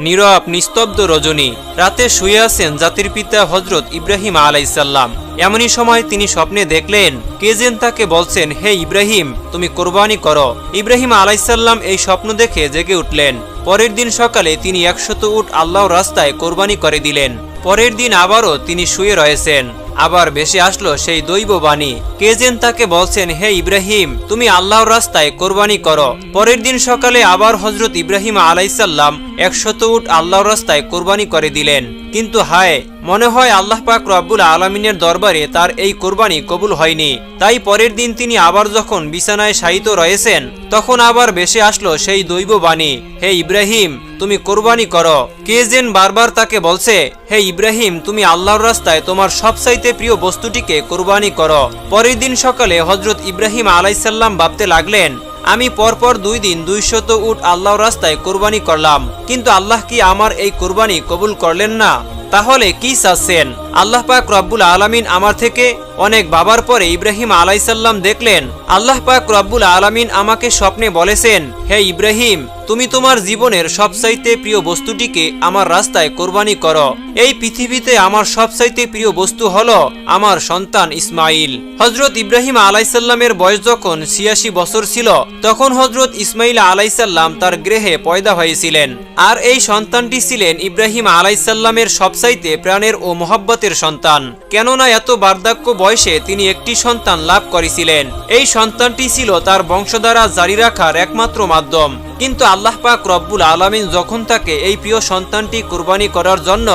নীরব নিস্তব্ধ রজনী। রাতে শুয়ে আছেন জাতির পিতা হযরত ইব্রাহিম আলাইহিসসালাম। এমনই সময় তিনি স্বপ্নে দেখলেন কে যেন তাকে বলছেন, হে ইব্রাহিম, তুমি কোরবানি করো। ইব্রাহিম আলাইহিসসালাম এই স্বপ্ন দেখে জেগে উঠলেন। পরের দিন সকালে তিনি 100 উট আল্লাহর রাস্তায় কোরবানি করে দিলেন। পরের দিন আবারও তিনি শুয়ে রয়েছেন। আবার ভেসে আসলো সেই দৈব বাণী, কে যেন তাকে বলছেন, হে ইব্রাহিম, তুমি আল্লাহর রাস্তায় কোরবানি করো। পরের দিন সকালে আবার হযরত ইব্রাহিম আলাইহিসসালাম 100 উট আল্লাহর রাস্তায় কোরবানি করে দিলেন। কিন্তু হায়, মনে হয় আল্লাহ পাক রব্বুল আলামিনের দরবারে তার এই কোরবানি কবুল হয়নি। তাই পরের দিন তিনি আবার যখন বিছানায় শায়িত রয়েছেন, তখন আবার ভেসে আসলো সেই দৈব বাণী, হে ইব্রাহিম, তুমি কোরবানি করো। কে যেন বারবার তাকে বলছে, হে ইব্রাহিম, তুমি আল্লাহর রাস্তায় তোমার সবচাইতে প্রিয় বস্তুটিকে কোরবানি করো। পরের দিন সকালে হযরত ইব্রাহিম আলাইহিসসালাম ভাবতে লাগলেন, আমি পরপর 2 দিন 200 উট আল্লাহর রাস্তায় কোরবানি করলাম, কিন্তু আল্লাহ কি আমার এই কোরবানি কবুল করলেন না? তাহলে কি চাচ্ছেন? আল্লাহ পাক রব্বুল আলামিন আমার থেকে? অনেক ভাবার পরে ইব্রাহিম আলাইহিসসালাম দেখলেন আল্লাহ পাক রব্বুল আলামিন আমাকে স্বপ্নে বলেছেন, হে ইব্রাহিম, তুমি তোমার জীবনের সবচাইতে প্রিয় বস্তুটিকে আমার রাস্তায় কোরবানি করো। এই পৃথিবীতে আমার সবচাইতে প্রিয় বস্তু হলো আমার সন্তান ইসমাইল। হযরত ইব্রাহিম আলাইহিসসালামের বয়স যখন 86 বছর ছিল, তখন হযরত ইসমাইল আলাইহিসসালাম তার গৃহে পয়দা হয়েছিলেন। আর এই সন্তানটি ছিলেন ইব্রাহিম আলাইহিসসালামের সবচাইতে প্রাণের ও মহব্বতের সন্তান। কেননা এত বার্ধক্য বয়সে তিনি একটি সন্তান লাভ করেছিলেন। এই সন্তানটি ছিল তার বংশধারা জারি রাখার একমাত্র মাধ্যম। কিন্তু আল্লাহ পাক রব্বুল আলামিন যখন তাকে এই প্রিয় সন্তানটি কুরবানি করার জন্য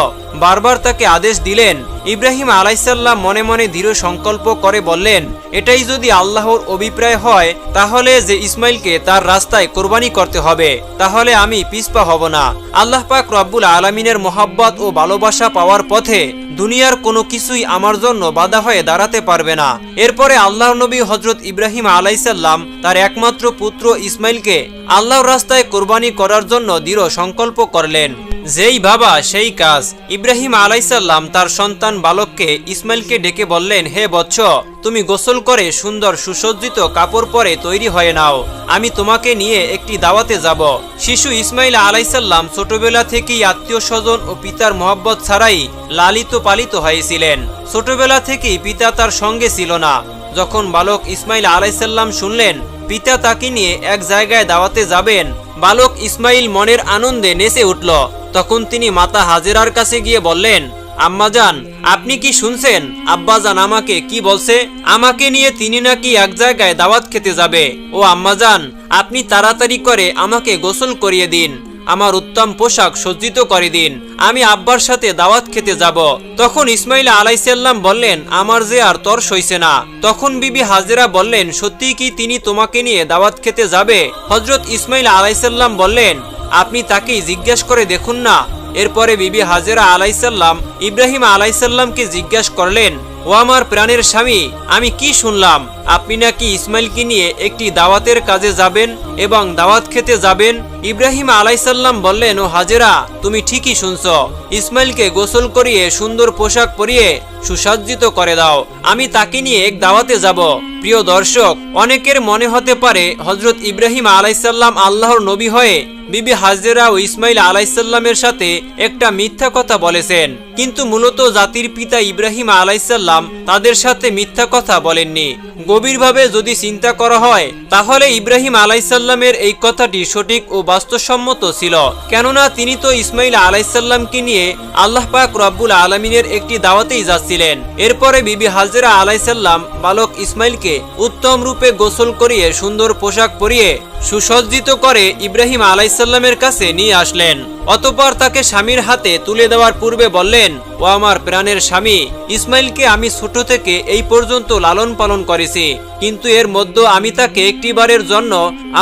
বারবার তাকে আদেশ দিলেন, ইব্রাহিম আলাইহিসসালাম মনে মনে দৃঢ় সংকল্প করে বললেন, এটাই যদি আল্লাহর অভিপ্রায় হয়, তাহলে যে ইসমাইলকে তার রাস্তায় কোরবানি করতে হবে, তাহলে আমি পিছপা হব না। আল্লাহ পাক রব্বুল আলামিনের মহব্বত ও ভালোবাসা পাওয়ার পথে দুনিয়ার কোনো কিছুই আমার জন্য বাধা হয়ে দাঁড়াতে পারবে না। এরপরে আল্লাহর নবী হযরত ইব্রাহিম আলাইহিসসালাম তার একমাত্র পুত্র ইসমাইলকে আল্লাহর রাস্তায় কোরবানি করার জন্য দৃঢ় সংকল্প করলেন। যেই ভাবা সেই কাজ। ইব্রাহিম আলাইহিসসালাম তার সন্তান বালককে ইসমাইলকে ডেকে বললেন, হে বৎস, তুমি গোসল করে সুন্দর সুসজ্জিত কাপড় পরে তৈরি হয়ে নাও, আমি তোমাকে নিয়ে একটি দাওয়াতে যাব। শিশু ইসমাইল আলাইহিসসালাম ছোটবেলা থেকেই আত্মীয় স্বজন ও পিতার মহব্বত ছাড়াই লালিত পালিত হয়েছিলেন। ছোটবেলা থেকেই পিতা তার সঙ্গে ছিল না। যখন বালক ইসমাইল আলাইহিসসালাম শুনলেন পিতা তাকে নিয়ে এক জায়গায় দাওয়াতে যাবেন, বালক ইসমাইল মনের আনন্দে নেচে উঠল। তখন তিনি মাতা হাজেরার কাছে গিয়ে বললেন, আম্মাজান, আপনি কি শুনছেন? আব্বাজান আমাকে কি বলছে? আমাকে নিয়ে তিনি নাকি এক জায়গায় দাওয়াত খেতে যাবে। ও আম্মাজান, আপনি তাড়াতাড়ি করে আমাকে গোসল করিয়ে দিন, আমার উত্তম পোশাক সজ্জিত করে দিন, আমি আব্বার সাথে দাওয়াত খেতে যাব। তখন ইসমাইল আলাইহিসসালাম বললেন, আমার যে আর তর সইছে না। তখন বিবি হাজেরা বললেন, সত্যি কি তিনি তোমাকে নিয়ে দাওয়াত খেতে যাবে? হযরত ইসমাইল আলাইহিসসালাম বললেন, আপনি তাকেই জিজ্ঞেস করে দেখুন না। এরপরে বিবি হাজেরা আলাইহিসসালাম ইব্রাহিম আলাইহিসসালামকে জিজ্ঞাসা করলেন, ও আমার প্রাণের স্বামী, আমি কি শুনলাম আপনি নাকি ইসমাইলকে নিয়ে একটি দাওয়াতের কাজে যাবেন এবং দাওয়াত খেতে যাবেন? ইব্রাহিম আলাইহিসসালাম বললেন, ও হাজেরা, তুমি ঠিকই শুনছো, ইসমাইলকে গোসল করিয়ে সুন্দর পোশাক পরিয়ে সুসজ্জিত করে দাও, আমি তাকে নিয়ে এক দাওয়াতে যাব। প্রিয় দর্শক, অনেকের মনে হতে পারে হযরত ইব্রাহিম আলাইহিসসালাম আল্লাহর নবী হয়ে বিবি হাজেরা ও ইসমাইল আলাইহিসসালামের সাথে একটা মিথ্যা কথা বলেছেন, কিন্তু মূলত জাতির পিতা ইব্রাহিম আলাইহিসসালাম তাদের সাথে মিথ্যা কথা বলেননি। গভীরভাবে যদি চিন্তা করা হয়, তাহলে ইব্রাহিম আলাইহিসসালামের এই কথাটি সঠিক ও বাস্তবসম্মত ছিল। কেননা তিনি তো ইসমাইল আলাইহিসসালামকে নিয়ে আল্লাহ পাক রব্বুল আলামিনের একটি দাওয়াতেই যাচ্ছিলেন। এরপরে বিবি হাজেরা আলাইহিসসালাম বালক ইসমাইলকে উত্তম রূপে গোসল করিয়ে সুন্দর পোশাক পরিয়ে সুসজ্জিত করে ইব্রাহিম আলাইহিসসালামের কাছে নিয়ে আসলেন। অতঃপর তাকে স্বামীর হাতে তুলে দেওয়ার পূর্বে বললেন, ও আমার প্রাণের স্বামী, ইসমাইলকে আমি ছোট থেকে এই পর্যন্ত লালন পালন করেছি, কিন্তু এর মধ্যে আমি তাকে একটিবারের জন্য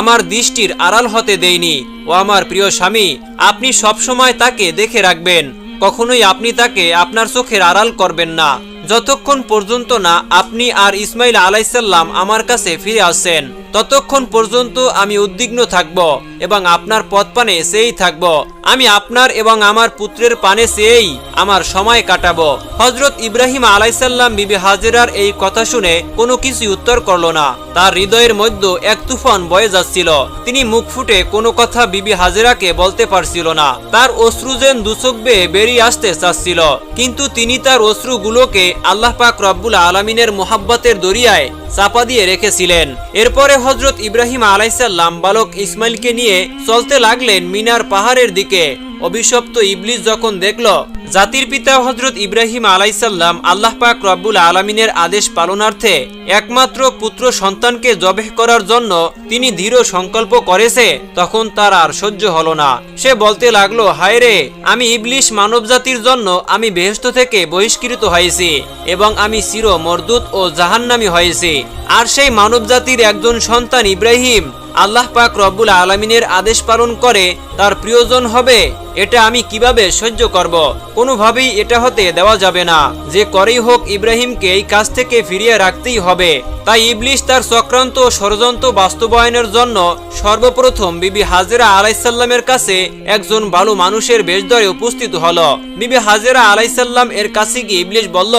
আমার দৃষ্টির আড়াল হতে দেইনি। ও আমার প্রিয় স্বামী, আপনি সবসময় তাকে দেখে রাখবেন, কখনোই আপনি তাকে আপনার চোখের আড়াল করবেন না, যতক্ষণ পর্যন্ত না আপনি আর ইসমাইল আলাইহিসসালাম আমার কাছে ফিরে আসছেন। ততক্ষণ পর্যন্ত আমি উদ্বিগ্ন থাকব এবং আপনার পথ পানে চেয়েই থাকব। আমি আপনার এবং আমার পুত্রের পানে চেয়েই আমার সময় কাটাবো। হযরত ইব্রাহিম আলাইসাল্লাম বিবি হাজেরার এই কথা শুনে কোনো কিছু উত্তর করল না। তার হৃদয়ের মধ্যে এক তুফান বয়ে যাচ্ছিল। তিনি মুখ ফুটে কোনো কথা বিবি হাজেরাকে বলতে পারছিল না। তার অশ্রু যেন দুচোখ বেয়ে বেরিয়ে আসতে চাচ্ছিল, কিন্তু তিনি তার অশ্রুগুলোকে আল্লাহ পাক রব্বুল আলামিনের মোহাব্বতের দরিয়ায় চাপা দিয়ে রেখেছিলেন। এরপরে হযরত ইব্রাহিম আলাইসাল্লাম বালক ইসমাইলকে নিয়ে চলতে লাগলেন মিনার পাহাড়ের দিকে। অভিশপ্ত ইবলিস যখন দেখল জাতির পিতা হযরত ইব্রাহিম আলাইসাল্লাম আল্লাহ পাক রব্বুল আলামিনের আদেশ পালনার্থে একমাত্র পুত্র সন্তানকে জবেহ করার জন্য তিনি দৃঢ় সংকল্প করেছে, তখন তার আর সহ্য হলো না। সে বলতে লাগলো, হায় রে, আমি ইবলিস মানবজাতির জন্য আমি বেহেশত থেকে বহিষ্কৃত হয়েছি এবং আমি চির মরদুত ও জাহান্নামী হয়েছি। আর সেই মানবজাতির একজন সন্তান ইব্রাহিম আল্লাহ পাক রব্বুল আলামিনের আদেশ পালন করে তার প্রিয়জন হবে, এটা আমি কিভাবে সহ্য করব? কোনোভাবেই এটা হতে দেওয়া যাবে না। যে করেই হোক ইব্রাহিমকে এই কাজ থেকে ফিরিয়ে রাখতেই হবে। তাই ইবলিস তার চক্রান্ত ষড়যন্ত্র বাস্তবায়নের জন্য সর্বপ্রথম বিবি হাজেরা আলাইসাল্লামের কাছে একজন ভালো মানুষের বেশ ধরে উপস্থিত হলো। বিবি হাজেরা আলাইসাল্লাম এর কাছে গিয়ে ইবলিস বলল,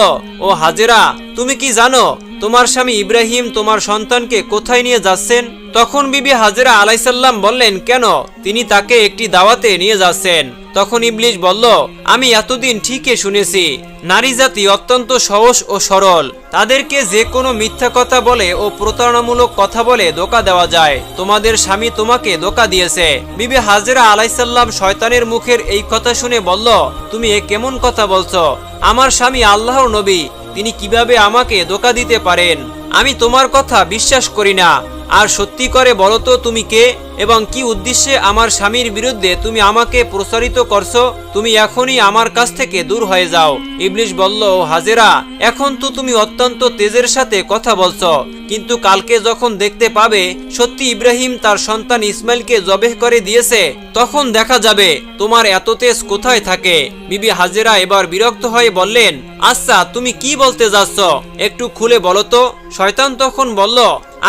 ও হাজেরা, তুমি কি জানো তোমার স্বামী ইব্রাহিম তোমার সন্তানকে কোথায় নিয়ে যাচ্ছেন? তখন বিবি হাজেরা আলাইসাল্লাম বললেন, কেন? তিনি তাকে একটি দাওয়াতে নিয়ে যাচ্ছেন। তখন ইবলিস বলল, আমি এতদিন ঠিকই শুনেছি নারী জাতি অত্যন্ত সহজ ও সরল, তাদেরকে যে কোনো মিথ্যা কথা বলে ও প্রতারণামূলক কথা বলে ধোঁকা দেওয়া যায়। তোমাদের স্বামী তোমাকে ধোঁকা দিয়েছে। বিবি হাজেরা আলাইসাল্লাম শয়তানের মুখের এই কথা শুনে বলল, তুমি এ কেমন কথা বলছো? আমার স্বামী আল্লাহর নবী, তিনি কিভাবে আমাকে ধোঁকা দিতে পারেন? আমি তোমার কথা বিশ্বাস করি না। আর সত্যি করে বলো তো তুমি কে এবং কি উদ্দেশ্যে আমার স্বামীর বিরুদ্ধে তুমি আমাকে প্রসারিত করছো? তুমি এখনই আমার কাছ থেকে দূর হয়ে যাও। ইবলিস বলল, হাজেরা, এখন তো তুমি অত্যন্ত তেজের সাথে কথা বলছো, কিন্তু কালকে যখন দেখতে পাবে সত্যি ইব্রাহিম তার সন্তান ইসমাইলকে জবেহ করে দিয়েছে, তখন দেখা যাবে তোমার এত তেজ কোথায় থাকে। বিবি হাজেরা এবার বিরক্ত হয়ে বললেন, আচ্ছা তুমি কি বলতে যাচ্ছ, একটু খুলে বলো তো। শয়তান তখন বলল,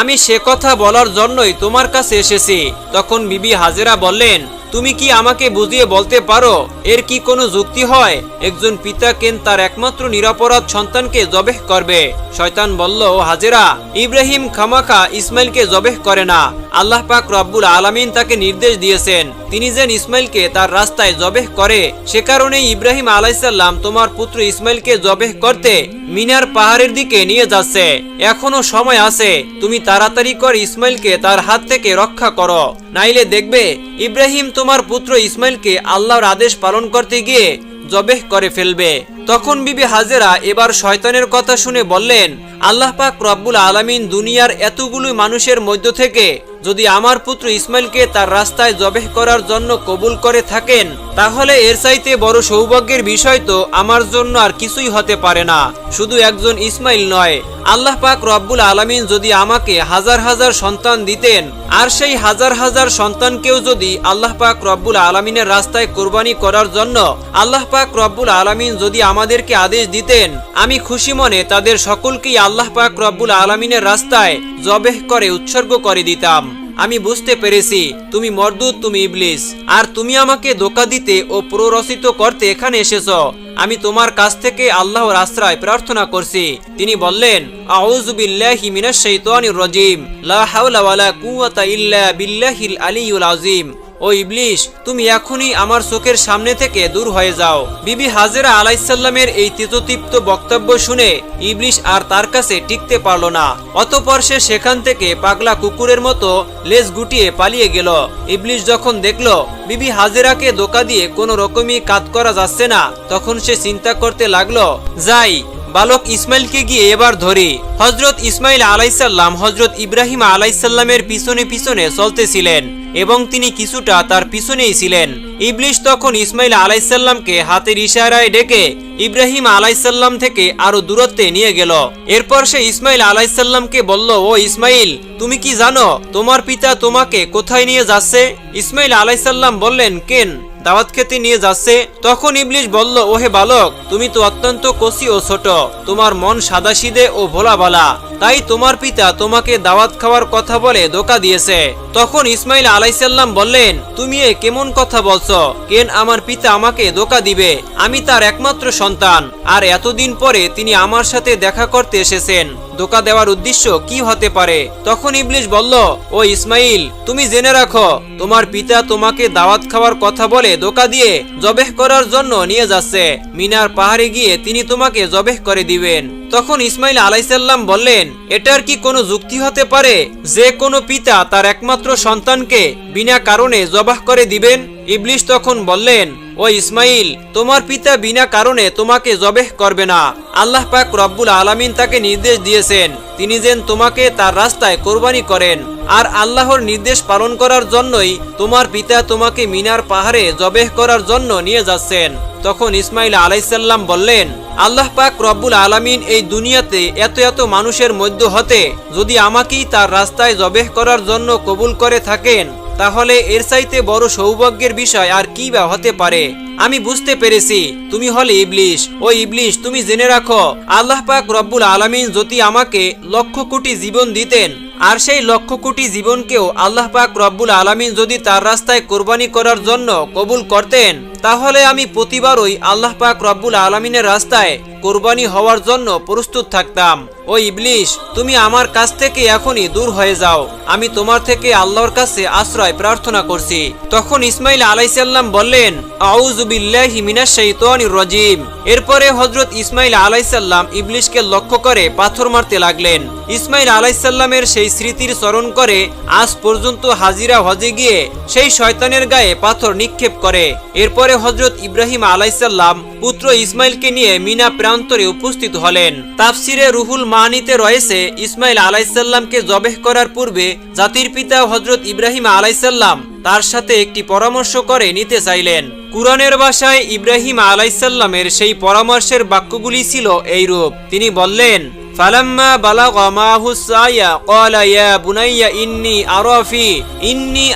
আমি সে কথা বলার জন্যই তোমার কাছে এসেছি। তখন বিবি হাজেরা বললেন, তুমি কি আমাকে বুঝিয়ে বলতে পারো এর কি কোনো যুক্তি হয়? একজন পিতা কেন তার একমাত্র নিরপরাধ সন্তানকে জবেহ করবে? শয়তান বলল, হাজেরা, ইব্রাহিম খামাখা ইসমাইলকে জবেহ করে না। আল্লাহ পাক রব্বুল আলামিন তাকে নির্দেশ দিয়েছেন তিনি যেন ইসমাইলকে তার রাস্তায় জবেহ করে। সে কারণেই ইব্রাহিম আলাইসাল্লাম তোমার পুত্র ইসমাইলকে জবেহ করতে মিনার পাহাড়ের দিকে নিয়ে যাচ্ছে। এখনো সময় আছে, তুমি তাড়াতাড়ি করে ইসমাইলকে তার হাত থেকে রক্ষা করো, নাইলে দেখবে ইব্রাহিম তোমার পুত্র ইসমাইলকে আল্লাহর আদেশ পালন করতে গিয়ে জবেহ করে ফেলবে। তখন বিবি হাজেরা এবার শয়তানের কথা শুনে বললেন, আল্লাহ পাক রব্বুল আলামিন দুনিয়ার এতগুলো মানুষের মধ্য থেকে যদি আমার পুত্র ইসমাইলকে তার রাস্তায় জবেহ করার জন্য কবুল করে থাকেন, তাহলে এর চাইতে বড় সৌভাগ্যের বিষয় তো আমার জন্য আর কিছুই হতে পারে না। শুধু একজন ইসমাইল নয়, আল্লাহ পাক রব্বুল আলামিন যদি আমাকে হাজার হাজার সন্তান দিতেন, আর সেই হাজার হাজার সন্তানকেও যদি আল্লাহ পাক রব্বুল আলামিনের রাস্তায় কোরবানি করার জন্য আল্লাহ পাক রব্বুল আলামিন যদি আমাদেরকে আদেশ দিতেন, আমি খুশি মনে তাদের সকলকেই আল্লাহ পাক রব্বুল আলামিনের রাস্তায় জবেহ করে উৎসর্গ করে দিতাম। আমি বুঝতে পেরেছি তুমি মরদুদ, তুমি ইবলিস, আর তুমি আমাকে ধোঁকা দিতে ও প্ররোচিত করতে এখানে এসেছো। আমি তোমার কাছ থেকে আল্লাহর আশ্রয় প্রার্থনা করছি। তিনি বললেন, আউযু বিল্লাহি মিনাশ শাইতানির রাজিম, লা হাওলা ওয়ালা কুওয়াতা ইল্লা বিল্লাহিল আলিয়্যুল আযীম। ও ইবলিস, তুমি এখনই আমার চোখের সামনে থেকে দূর হয়ে যাও। বিবি হাজেরা আলাইসাল্লামের এই তেজোতীপ্ত বক্তব্য শুনে ইবলিস আর তার কাছে টিকতে পারল না। অতঃপর সে সেখান থেকে পাগলা কুকুরের মতো লেজ গুটিয়ে পালিয়ে গেল। ইবলিস যখন দেখল বিবি হাজেরাকে ধোঁকা দিয়ে কোনো রকমই কাজ করা যাচ্ছে না, তখন সে চিন্তা করতে লাগলো, যাই বালক ইসমাইলকে গিয়ে এবার ধরি। হযরত ইসমাইল আলাইসাল্লাম হযরত ইব্রাহিম আলাইসাল্লামের পিছনে পিছনে চলতেছিলেন এবং তিনি কিছুটা তার পিছনেই ছিলেন। ইবলিস তখন ইসমাইল আলাইসাল্লামকে হাতের ইশারায় ডেকে ইব্রাহিম আলাইসাল্লাম থেকে আরো দূরত্বে নিয়ে গেল। এরপর সে ইসমাইল আলাইসাল্লামকে বলল, ও ইসমাইল, তুমি কি জানো তোমার পিতা তোমাকে কোথায় নিয়ে যাচ্ছে? ইসমাইল আলাইসাল্লাম বললেন, কেন? দাওয়াত খেতে নিয়ে যাচ্ছে। তখন ইবলিশ বলল, ওহে বালক, তুমি তো অত্যন্ত কচি ও ছোট, তোমার মন সাদাসিধে ও ভোলাবালা, তাই তোমার পিতা তোমাকে দাওয়াত খাওয়ার কথা বলে ধোঁকা দিয়েছে। তখন ইসমাইল আলাইসাল্লাম বললেন, তুমি এ কেমন কথা বলছো? কেন আমার পিতা আমাকে ধোঁকা দিবে? আমি তার একমাত্র সন্তান, আর এতদিন পরে তিনি আমার সাথে দেখা করতে এসেছেন, ধোঁকা দেওয়ার উদ্দেশ্য কি হতে পারে? তখন ইবলিশ বলল, ও ইসমাইল, তুমি জেনে রাখো, তোমার পিতা তোমাকে দাওয়াত খাওয়ার কথা বলে ধোঁকা দিয়ে জবেহ করার জন্য নিয়ে যাচ্ছে। মিনার পাহাড়ে গিয়ে তিনি তোমাকে জবেহ করে দিবেন। তখন ইসমাইল আলাইসাল্লাম বললেন, এটার কি কোনো যুক্তি হতে পারে যে কোনো পিতা তার একমাত্র সন্তানকে বিনা কারণে জবাহ করে দিবেন? ইবলিশ তখন বললেন, ও ইসমাইল, তোমার পিতা বিনা কারণে তোমাকে জবেহ করবে না। আল্লাহ পাক রব্বুল আলামিন তাকে নির্দেশ দিয়েছেন তিনি যেন তোমাকে তার রাস্তায় কোরবানি করেন, আর আল্লাহর নির্দেশ পালন করার জন্যই তোমার পিতা তোমাকে মিনার পাহাড়ে জবেহ করার জন্য নিয়ে যাচ্ছেন। তখন ইসমাইল আলাইসাল্লাম বললেন, আল্লাহ পাক রব্বুল আলামিন এই দুনিয়াতে এত এত মানুষের মধ্য হতে যদি আমাকেই তার রাস্তায় জবেহ করার জন্য কবুল করে থাকেন, তাহলে এর চাইতে বড় সৌভাগ্যের বিষয় আর কি বা হতে পারে? আমি বুঝতে পেরেছি তুমি হলে ইবলিশ। ও ইবলিশ, তুমি জেনে রাখো, আল্লাহ পাক রব্বুল আলামিন যদি আমাকে লক্ষ কোটি জীবন দিতেন, আর সেই লক্ষ কোটি জীবনকেও আল্লাহ পাক রব্বুল আলামিন যদি তার রাস্তায় কোরবানি করার জন্য কবুল করতেন, তাহলে আমি প্রতিবারই আল্লাহ পাক রব্বুল আলামিনের রাস্তায় কোরবানি হওয়ার জন্য প্রস্তুত থাকতাম। ও ইবলিশ, তুমি আমার কাছ থেকে এখনই দূর হয়ে যাও, আমি তোমার থেকে আল্লাহর কাছে আশ্রয় প্রার্থনা করছি। তখন ইসমাইল আলাইসাল্লাম বললেন, আউযু বিল্লাহি মিনাশ শাইতানির রাজিম। এরপরে হযরত ইসমাইল আলাইসাল্লাম ইবলিশকে লক্ষ্য করে পাথর মারতে লাগলেন। ইসমাইল আলাইসাল্লামের সেই স্মৃতির স্মরণ করে আজ পর্যন্ত হাজিরা হজে গিয়ে সেই শয়তানের গায়ে পাথর নিক্ষেপ করে। এরপরে হযরত ইব্রাহিম আলাইসাল্লাম পুত্র ইসমাইলকে নিয়ে মিনা প্রান্তরে উপস্থিত হলেন। তাফসিরে রুহুল মানিতে রয়েছে, ইসমাইল আলাইসাল্লামকে জবেহ করার পূর্বে জাতির পিতা হযরত ইব্রাহিম আলাইসাল্লাম তার সাথে একটি পরামর্শ করে নিতে চাইলেন। কুরআনের ভাষায় ইব্রাহিম আলাইসাল্লামের সেই পরামর্শের বাক্যগুলি ছিল এইরূপ। তিনি বললেন, ফালাম্মা বালাগা মাহুস সায়া ক্বালা ইয়া বুনাইয়া ইন্নী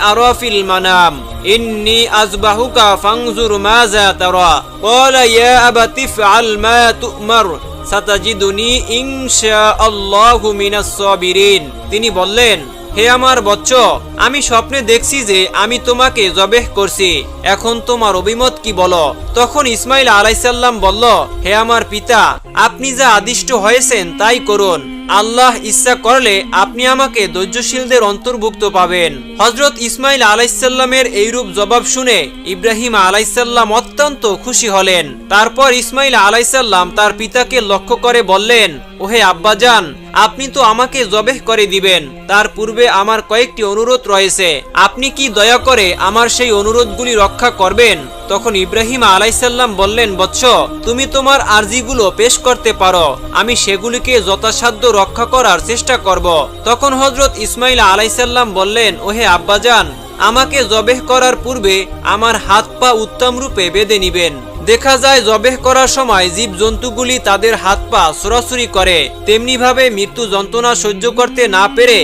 আরা ফিল মানাম ইন্নী আযবাহুকা ফানজুর মাযা তারা ক্বালা ইয়া আবাতি ফআল মা তু'মার সাতাজিদুনি ইনশাআল্লাহু মিনাস সাবিরিন। তিনি বললেন, হে আমার বৎস, আমি স্বপ্নে দেখছি যে আমি তোমাকে জবেহ করছি, এখন তোমার অভিমত কি বলো? তখন ইসমাইল আলাইসাল্লাম বলল, হে আমার পিতা, আপনি যা আদিষ্ট হয়েছেন তাই করুন, আল্লাহ ইচ্ছা করলে আপনি আমাকে ধৈর্যশীলদের অন্তর্ভুক্ত পাবেন। হযরত ইসমাইল আলাইসাল্লামের এইরূপ জবাব শুনে ইব্রাহিম আলাইসাল্লাম অত্যন্ত খুশি হলেন। তারপর ইসমাইল আলাইসাল্লাম তার পিতাকে লক্ষ্য করে বললেন, ওহে আব্বাজান, আপনি তো আমাকে জবেহ করে দিবেন, তার পূর্বে আমার কয়েকটি অনুরোধ রয়েছে, আপনি কি দয়া করে আমার সেই অনুরোধগুলি রক্ষা করবেন? তখন ইব্রাহিম আলাইসাল্লাম বললেন, বৎস, তুমি তোমার আরজিগুলো পেশ করতে পারো, আমি সেগুলিকে যথাসাধ্য রক্ষা করার চেষ্টা করব। তখন হযরত ইসমাইল আলাইসাল্লাম বললেন, ওহে আব্বাজান, আমাকে জবেহ করার পূর্বে আমার হাত পা উত্তম রূপে বেঁধে নিবেন। দেখা যায় জবেহ করার সময় জীব জন্তুগুলি তাদের হাত পা ছোড়াছুড়ি করে, তেমনি ভাবে মৃত্যু যন্ত্রণা সহ্য করতে না পেরে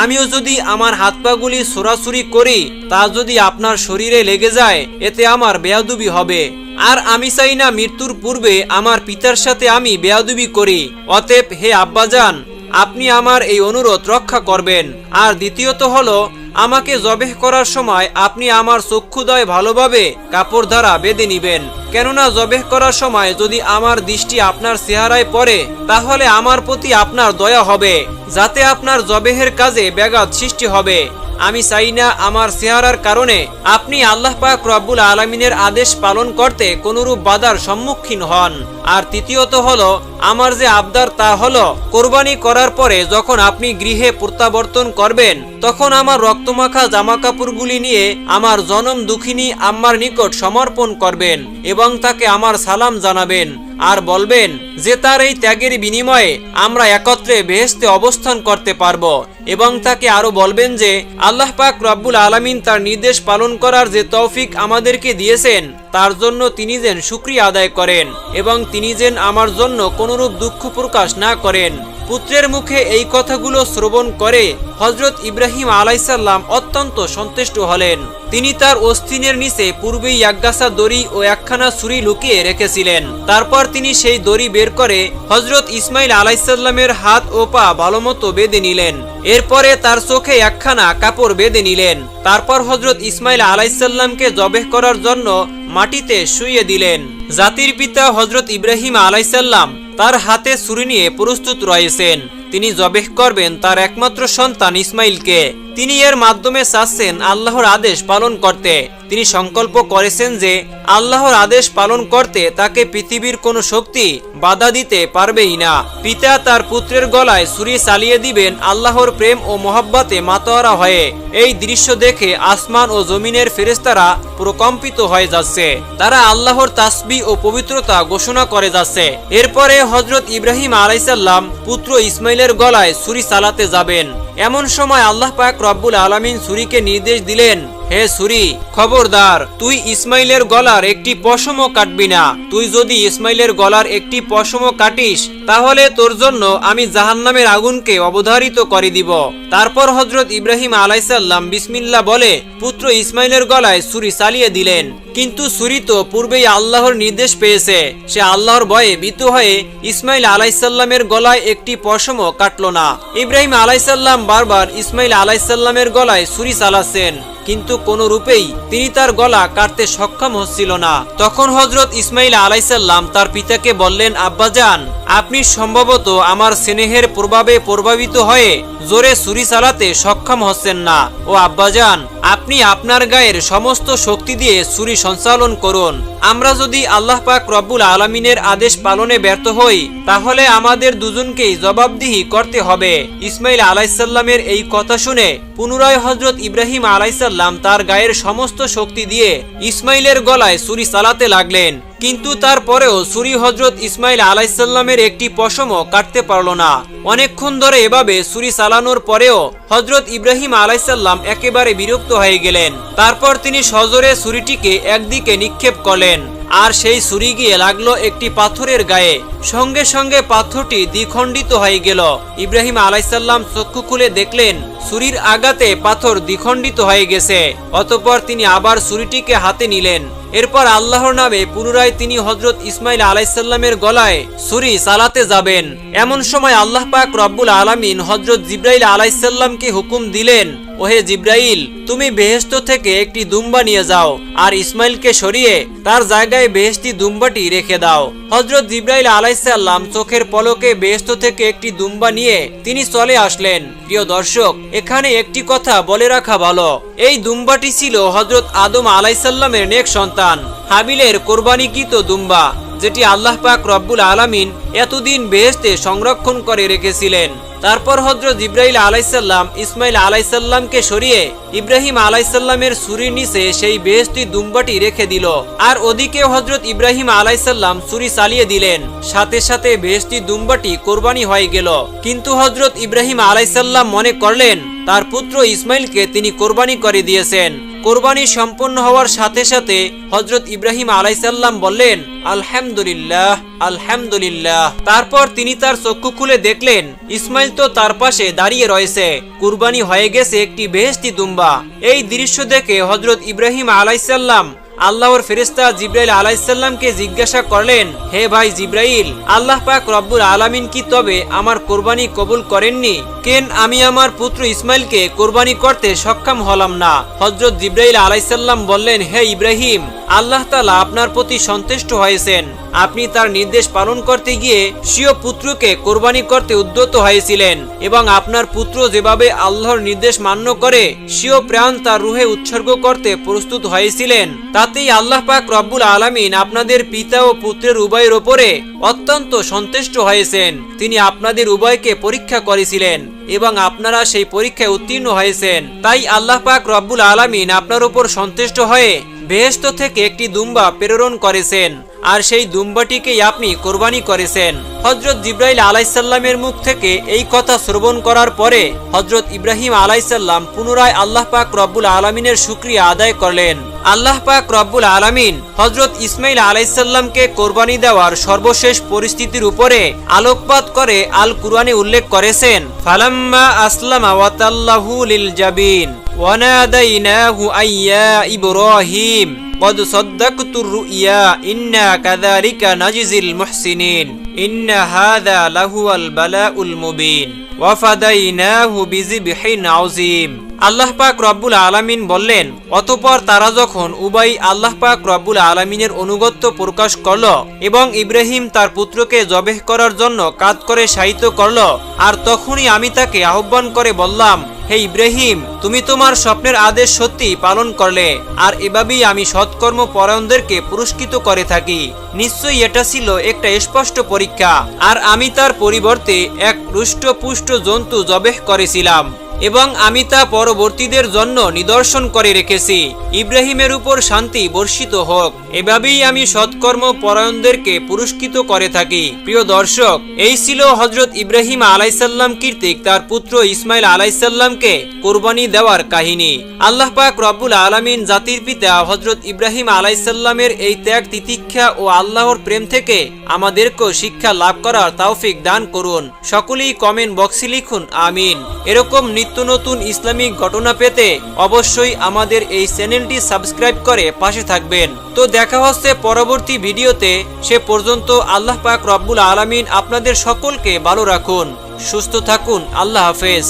আমিও যদি আমার হাত পাগুলি ছোড়াছুড়ি করি, তা যদি আপনার শরীরে লেগে যায়, এতে আমার বেয়াদবি হবে, আর আমি চাই না মৃত্যুর পূর্বে আমার পিতার সাথে আমি বেয়াদবি করি। অতএব হে আব্বাজান, আপনি আমার এই অনুরোধ রক্ষা করবেন। আর দ্বিতীয়ত হলো, আমাকে জবেহ করার সময় আপনি আমার চক্ষুদয় ভালোভাবে কাপড় দ্বারা বেঁধে নিবেন, কেননা জবেহ করার সময় যদি আমার দৃষ্টি আপনার চেহারায় পড়ে, তাহলে আমার প্রতি আপনার দয়া হবে, যাতে আপনার জবেহের কাজে ব্যাঘাত সৃষ্টি হবে। আমি চাই না আমার চেহারার কারণে আপনি আল্লাহ পাক রব্বুল আলামিনের আদেশ পালন করতে কোনরূপ বাধার সম্মুখীন হন। আর তৃতীয়ত হলো, আমার যে আবদার তা হলো, কোরবানি করার পরে যখন আপনি গৃহে প্রত্যাবর্তন করবেন, তখন আমার রক্তমাখা জামা কাপড়গুলি নিয়ে আমার জনম দুঃখিনী আম্মার নিকট সমর্পণ করবেন এবং তাকে আমার সালাম জানাবেন, আর বলবেন যে তার এই ত্যাগের বিনিময়ে আমরা একত্রে বেহেশতে অবস্থান করতে পারবো, এবং তাকে আরো বলবেন যে আল্লাহ পাক রব্বুল আলামিন তার নির্দেশ পালন করার যে তৌফিক আমাদেরকে দিয়েছেন, তার জন্য তিনি যেন শুকরিয়া আদায় করেন এবং তিনি যেন আমার জন্য কোনরূপ দুঃখ প্রকাশ না করেন। পুত্রের মুখে এই কথাগুলো শ্রবণ করে হযরত ইব্রাহিম আলাইসাল্লাম অত্যন্ত সন্তুষ্ট হলেন। তিনি তার অস্থিনের নিচে পূর্বেই একগাছা দড়ি ও একখানা ছুরি লুকিয়ে রেখেছিলেন। তারপর তিনি সেই দড়ি বের করে হযরত ইসমাইল আলাইসাল্লামের হাত ও পা ভালোমতো বেঁধে নিলেন। এরপরে তার চোখে একখানা কাপড় বেঁধে নিলেন। তারপর হযরত ইসমাইল আলাইসাল্লামকে জবেহ করার জন্য মাটিতে শুইয়ে দিলেন। জাতির পিতা হযরত ইব্রাহিম আলাইসাল্লাম তার হাতে ছুরি নিয়ে প্রস্তুত রয়েছেন। তিনি জবেহ করবেন তার একমাত্র সন্তান ইসমাইলকে। তিনি এর মাধ্যমে চাচ্ছেন আল্লাহর আদেশ পালন করতে। তিনি সংকল্প করেছেন যে আল্লাহর আদেশ পালন করতে তাকে পৃথিবীর কোনো শক্তি বাধা দিতে পারবেই না। পিতা তার পুত্রের গলায় ছুরি চালিয়ে দিবেন আল্লাহর প্রেম ও মহব্বতে মাতোয়ারা হয়ে। এই দৃশ্য দেখে আসমান ও জমিনের ফেরেশতারা প্রকম্পিত হয়ে যাচ্ছে। তারা আল্লাহর তাসবিহ ও পবিত্রতা ঘোষণা করে যাচ্ছে। এরপরে হযরত ইব্রাহিম আলাইসাল্লাম পুত্র ইসমাইলের গলায় ছুরি চালাতে যাবেন। এমন সময় আল্লাহ পাক রব্বুল আলামিন ছুরিকে নির্দেশ দিলেন, হে ছুরি, খবরদার, তুই ইসমাইলের গলার একটি পশমও কাটবি না। তুই যদি ইসমাইলের গলার একটি পশমও কাটিস তাহলে তোর জন্য আমি জাহান্নামের আগুনকে অবধারিত করে দিব। তারপর হযরত ইব্রাহিম আলাইসাল্লাম বিসমিল্লাহ বলে পুত্র ইসমাইলের গলায় ছুরি চালিয়ে দিলেন। কিন্তু ছুরি তো পূর্বেই আল্লাহর নির্দেশ পেয়েছে। সে আল্লাহর ভয়ে ভীত হয়ে ইসমাইল আলাইসাল্লামের গলায় একটি পশমও কাটল না। ইব্রাহিম আলাইসাল্লাম বারবার ইসমাইল আলাইসাল্লামের গলায় ছুরি চালাচ্ছেন, কিন্তু কোনো রূপেই তিনি তার গলা কাটতে সক্ষম হচ্ছিল না। তখন হযরত ইসমাইল আলাইসাল্লাম তার পিতাকে বললেন, আব্বাজান, আপনি সম্ভবত আমার স্নেহের প্রভাবে প্রভাবিত হয়ে জোরে ছুরি চালাতে সক্ষম হচ্ছেন না। ও আব্বাজান, আপনি আপনার গায়ের সমস্ত শক্তি দিয়ে ছুরি সঞ্চালন করুন। আমরা যদি আল্লাহ পাক রব্বুল আলামিনের আদেশ পালনে ব্যর্থ হই তাহলে আমাদের দুজনকেই জবাবদিহি করতে হবে। ইসমাইল আলাইসাল্লামের এই কথা শুনে পুনরায় হযরত ইব্রাহিম আলাইসাল্লাম তার গায়ের সমস্ত শক্তি দিয়ে ইসমাইলের গলায় ছুরি চালাতে লাগলেন। কিন্তু তারপরেও ছুরি হযরত ইসমাইল আলাইসাল্লামের একটি পশমও কাটতে পারল না। অনেকক্ষণ ধরে এভাবে ছুরি চালানোর পরেও হযরত ইব্রাহিম আলাইসাল্লাম একেবারে বিরক্ত হয়ে গেলেন। তারপর তিনি সজোরে ছুরিটিকে একদিকে নিক্ষেপ করলেন, আর সেই ছুরি গিয়ে লাগলো একটি পাথরের গায়ে। সঙ্গে সঙ্গে পাথরটি দ্বিখণ্ডিত হয়ে গেল। ইব্রাহিম আলাইসাল্লাম চক্ষু খুলে দেখলেন ছুরির আঘাতে পাথর দ্বিখণ্ডিত হয়ে গেছে। অতঃপর তিনি আবার ছুরিটিকে হাতে নিলেন। এরপর আল্লাহর নামে পুনরায় তিনি হযরত ইসমাইল আলাইসাল্লামের গলায় ছুরি চালাতে যাবেন। এমন সময় আল্লাহ পাক রব্বুল আলামিন হযরত জিবরাইল আলাইসাল্লামকে হুকুম দিলেন, ওহে জিবরাইল, তুমি বেহেশত থেকে একটি দুম্বা নিয়ে যাও আর ইসমাইলকে সরিয়ে তার জায়গায় বেহেশতি দুম্বাটি রেখে দাও। হযরত জিবরাইল আলাইসাল্লাম চোখের পলকে বেহেশত থেকে একটি দুম্বা নিয়ে তিনি চলে আসলেন। প্রিয় দর্শক, এখানে একটি কথা বলে রাখা ভালো, এই দুম্বাটি ছিল হযরত আদম আলাইসাল্লামের নেক সন্তান হাবিলের কোরবানিকৃত দুম্বা, যেটি আল্লাহ পাক রব্বুল আলামিন এতদিন বেহেশতে সংরক্ষণ করে রেখেছিলেন। তারপর হযরত জিবরাইল আলাইসাল্লাম ইসমাইল আলাইসাল্লামকে সরিয়ে ইব্রাহিম আলাইসাল্লামের ছুরির নিচে সেই বেহেশতি দুম্বাটি রেখে দিল। আর ওদিকে হযরত ইব্রাহিম আলাইসাল্লাম ছুরি চালিয়ে দিলেন। সাথে সাথে বেহেশতি দুম্বাটি কোরবানি হয়ে গেল। কিন্তু হযরত ইব্রাহিম আলাইসাল্লাম মনে করলেন তার পুত্র ইসমাইলকে তিনি কোরবানি করে দিয়েছেন। কোরবানি সম্পন্ন হওয়ার সাথে সাথে হযরত ইব্রাহিম আলাইসাল্লাম বললেন, আলহামদুলিল্লাহ, আলহামদুলিল্লাহ। তারপর তিনি তার চক্ষু খুলে দেখলেন ইসমাইল তো তার পাশে দাঁড়িয়ে রয়েছে। কুরবানি হয়ে গেছে একটি বেহেশতি দুম্বা। এই দৃশ্য দেখে হযরত ইব্রাহিম আলাইসাল্লাম আল্লাহর ফেরেশতা জিবরাইল আলাইসাল্লামকে জিজ্ঞাসা করলেন, হে ভাই জিবরাইল, আল্লাহ পাক রব্বুল আলামিন কি তবে আমার কোরবানি কবুল করেননি? কেন আমি আমার পুত্র ইসমাইলকে কোরবানি করতে সক্ষম হলাম না? হযরত জিবরাইল আলাইসাল্লাম বললেন, হে ইব্রাহিম, আল্লাহ তাআলা আপনার প্রতি সন্তুষ্ট হয়েছেন। আপনি তার নির্দেশ পালন করতে গিয়ে স্বীয় পুত্রকে কোরবানি করতে উদ্যত হয়েছিলেন এবং আপনার পুত্র যেভাবে আল্লাহর নির্দেশ মান্য করে স্বীয় প্রাণ তার রুহে উৎসর্গ করতে প্রস্তুত হয়েছিলেন, তাতেই আল্লাহ পাক রব্বুল আলামিন আপনাদের পিতা ও পুত্রের উভয়ের ওপরে অত্যন্ত সন্তুষ্ট হয়েছেন। তিনি আপনাদের উভয়কে পরীক্ষা করেছিলেন এবং আপনারা সেই পরীক্ষায় উত্তীর্ণ হয়েছেন। তাই আল্লাহ পাক রব্বুল আলামিন আপনার উপর সন্তুষ্ট হয়ে বেহেশত থেকে একটি দুম্বা প্রেরণ করেছেন, আর সেই দুম্বাটিকেই আপনি কোরবানি করেছেন। হযরত জিবরাইল আলাইহিসসালামের মুখ থেকে এই কথা শ্রবণ করার পরে হযরত ইব্রাহিম আলাইহিসসালাম পুনরায় আল্লাহ পাক রব্বুল আলামিনের শুকরিয়া আদায় করলেন। আল্লাহ পাক রব্বুল আলামিন হযরত ইসমাইল আলাইহিসসালামকে কোরবানি দেওয়ার সর্বশেষ পরিস্থিতির উপরে আলোকপাত করে আল কুরআনে উল্লেখ করেছেন, ফালাম্মা আসলামা ওয়া তাল্লাহু লিল জাবিন ওয়া নাদাইনাহু আইয়া ইব্রাহিম قد صدقت الرؤيا إنا كذلك نجزي المحسنين إن هذا لهو البلاء المبين وفديناه بذبح عظيم। আল্লাহ পাক রব্বুল আলামিন বললেন, অতঃপর তারা যখন উভয় আল্লাহ পাক রব্বুল আলামিনের অনুগত্য প্রকাশ করল এবং ইব্রাহিম তার পুত্রকে জবেহ করার জন্য কাঁধ করে শায়িত করল, আর তখনই আমি তাকে আহ্বান করে বললাম, হে ইব্রাহিম, তুমি তোমার স্বপ্নের আদেশ সত্যি পালন করলে, আর এভাবেই আমি সৎকর্ম পরায়ণদেরকে পুরস্কৃত করে থাকি। নিশ্চয়ই এটা ছিল একটা স্পষ্ট পরীক্ষা, আর আমি তার পরিবর্তে এক হৃষ্টপুষ্ট জন্তু জবেহ করেছিলাম এবং আমি তা পরবর্তীদের জন্য নিদর্শন করে রেখেছি। ইব্রাহিমের উপর শান্তি বর্ষিত হোক। এভাবেই আমি সৎকর্ম পরায়ণদেরকে পুরস্কৃত করে থাকি। প্রিয় দর্শক, এই ছিল হযরত ইব্রাহিম আলাইহিসসালাম কর্তৃক তার পুত্র ইসমাইল আলাইহিসসালামকে কোরবানি দেওয়ার কাহিনী। আল্লাহ পাক রব্বুল আলামিন জাতির পিতা হযরত ইব্রাহিম আলাইহিসসালামের এই ত্যাগ তিতিক্ষা ও আল্লাহর প্রেম থেকে আমাদেরকেও শিক্ষা লাভ করার তৌফিক দান করুন। সকলেই কমেন্ট বক্সে লিখুন আমিন। এরকম নিত্য নতুন ইসলামিক ঘটনা পেতে অবশ্যই আমাদের এই চ্যানেলটি সাবস্ক্রাইব করে পাশে থাকবেন। তো দেখা হচ্ছে পরবর্তী ভিডিওতে। সে পর্যন্ত আল্লাহ পাক রব্বুল আলামিন আপনাদের সকলকে ভালো রাখুন, সুস্থ থাকুন। আল্লাহ হাফেজ।